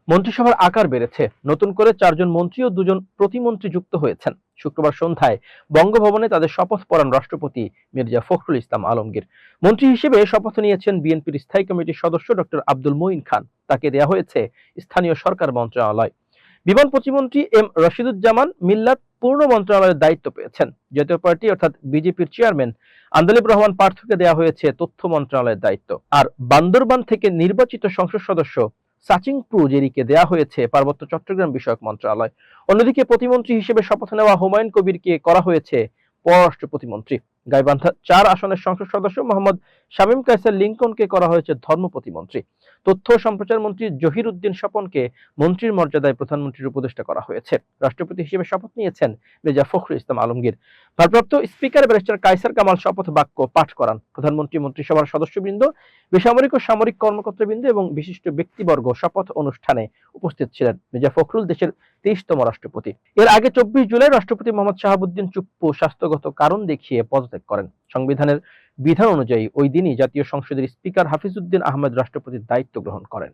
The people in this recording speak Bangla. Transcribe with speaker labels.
Speaker 1: মন্ত্রিসভার আকার বেড়েছে, নতুন করে 4 জন মন্ত্রী ও 2 জন প্রতিমন্ত্রী যুক্ত হয়েছেন। শুক্রবার সন্ধ্যায় বঙ্গভবনে তাদের শপথ পড়ান রাষ্ট্রপতি মির্জা ফখরুল ইসলাম আলমগীর। মন্ত্রী হিসেবে শপথ নিয়েছেন বিএনপির স্থায়ী কমিটির সদস্য ডক্টর আব্দুল মঈন খান। তাকে দেয়া হয়েছে স্থানীয় সরকার মন্ত্রণালয়। বিমান প্রতিমন্ত্রী এম রশিদুজ্জামান মিল্লাত পূর্ণ মন্ত্রণালয়ের দায়িত্ব পেয়েছেন। জাতীয় পার্টি অর্থাৎ বিজেপির চেয়ারম্যান আন্দালিব রহমান পার্থকে দেয়া হয়েছে তথ্য মন্ত্রণালয়ের দায়িত্ব। আর বান্দরবান থেকে নির্বাচিত সংসদ সদস্য সাচিং প্রুজেরিকে দেয়া হয়েছে পার্বত্য চট্টগ্রাম বিষয়ক মন্ত্রণালয়। অন্যদিকে প্রতিমন্ত্রী হিসেবে শপথ নেওয়া হুমায়ুন কবিরকে করা হয়েছে পররাষ্ট্র প্রতিমন্ত্রী। গাইবান্ধা 4 আসনের সংসদ সদস্য মোহাম্মদ শামীম কায়সার লিংকনকে করা হয়েছে ধর্ম প্রতিমন্ত্রী। তথ্য ও সম্প্রচার মন্ত্রী জহির উদ্দিন স্বপনকে মন্ত্রীর মর্যাদায় প্রধানমন্ত্রীর উপদেষ্টা করা হয়েছে। রাষ্ট্রপতি হিসেবে শপথ নিয়েছেন মির্জা ফখরুল ইসলাম আলমগীর। ভারপ্রাপ্ত স্পিকার ব্যারিস্টার কায়সার কামাল শপথ বাক্য পাঠ করান। প্রধানমন্ত্রী, মন্ত্রিসভার সদস্যবৃন্দ, বেসামরিক ও সামরিক কর্মকর্তাবৃন্দ এবং বিশিষ্ট ব্যক্তিবর্গ শপথ অনুষ্ঠানে উপস্থিত ছিলেন। মির্জা ফখরুল দেশের 23তম রাষ্ট্রপতি। এর আগে 24 জুলাই রাষ্ট্রপতি মোহাম্মদ শাহাবুদ্দিন চুপ্পু স্বাস্থ্যগত কারণ দেখিয়ে পদত্যাগ করেন। সংবিধানের বিধান অনুযায়ী ওই দিনই জাতীয় সংসদের স্পিকার হাফিজউদ্দিন আহমেদ রাষ্ট্রপতির দায়িত্ব গ্রহণ করেন।